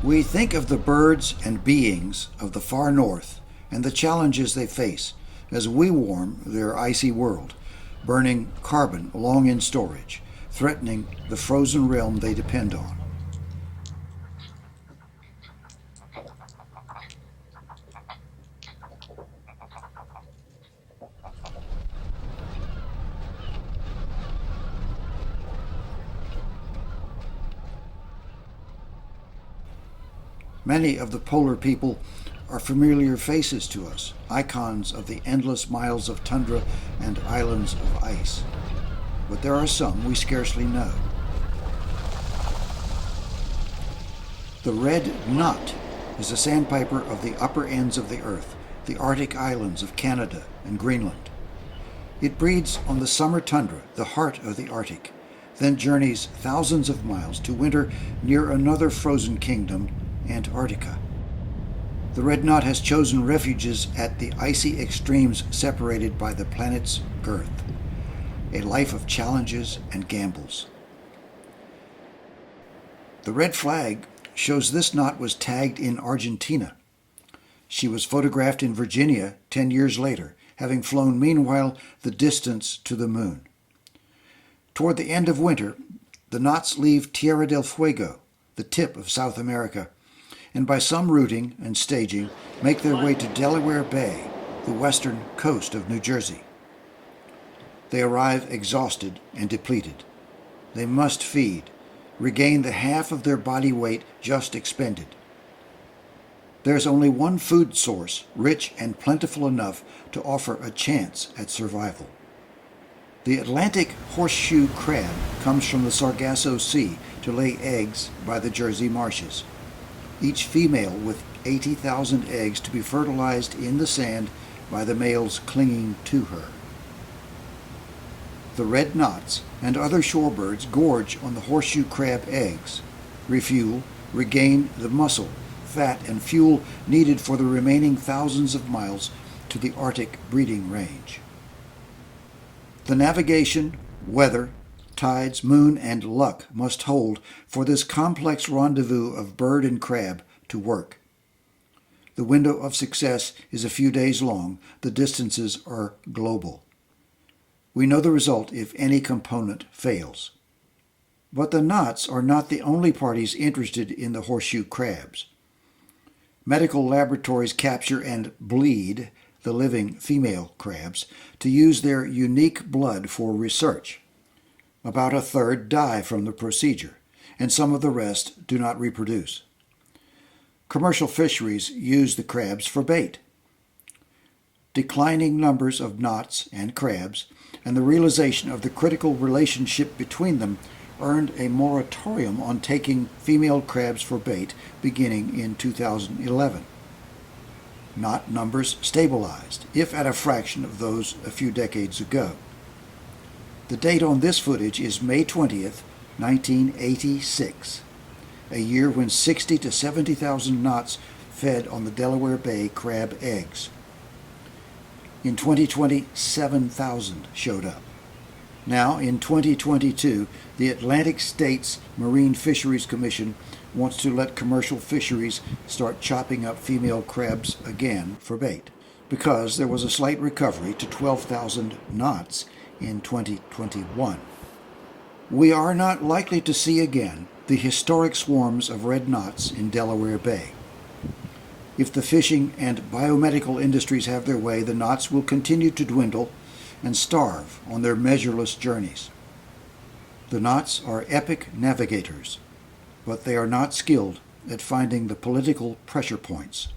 We think of the birds and beings of the far north and the challenges they face as we warm their icy world, burning carbon long in storage, threatening the frozen realm they depend on. Many of the polar people are familiar faces to us, icons of the endless miles of tundra and islands of ice. But there are some we scarcely know. The red knot is a sandpiper of the upper ends of the earth, the Arctic islands of Canada and Greenland. It breeds on the summer tundra, the heart of the Arctic, then journeys thousands of miles to winter near another frozen kingdom, Antarctica. The red knot has chosen refuges at the icy extremes separated by the planet's girth, a life of challenges and gambles. The red flag shows this knot was tagged in Argentina. She was photographed in Virginia 10 years later, having flown meanwhile the distance to the moon. Toward the end of winter, the knots leave Tierra del Fuego, the tip of South America, and by some routing and staging make their way to Delaware Bay, the western coast of New Jersey. They arrive exhausted and depleted. They must feed, regain the half of their body weight just expended. There's only one food source, rich and plentiful enough to offer a chance at survival. The Atlantic Horseshoe Crab comes from the Sargasso Sea to lay eggs by the Jersey marshes, each female with 80,000 eggs to be fertilized in the sand by the males clinging to her. The red knots and other shorebirds gorge on the horseshoe crab eggs, refuel, regain the muscle, fat, and fuel needed for the remaining thousands of miles to the Arctic breeding range. The navigation, weather, tides, moon, and luck must hold for this complex rendezvous of bird and crab to work. The window of success is a few days long. The distances are global. We know the result if any component fails. But the knots are not the only parties interested in the horseshoe crabs. Medical laboratories capture and bleed the living female crabs to use their unique blood for research. About a third die from the procedure, and some of the rest do not reproduce. Commercial fisheries use the crabs for bait. Declining numbers of knots and crabs, and the realization of the critical relationship between them earned a moratorium on taking female crabs for bait beginning in 2011. Knot numbers stabilized, if at a fraction of those a few decades ago. The date on this footage is May 20th, 1986, a year when 60 to 70,000 knots fed on the Delaware Bay crab eggs. In 2020, 7,000 showed up. Now, in 2022, the Atlantic States Marine Fisheries Commission wants to let commercial fisheries start chopping up female crabs again for bait, because there was a slight recovery to 12,000 knots in 2021. We are not likely to see again the historic swarms of red knots in Delaware Bay. If the fishing and biomedical industries have their way, the knots will continue to dwindle and starve on their measureless journeys. The knots are epic navigators, but they are not skilled at finding the political pressure points.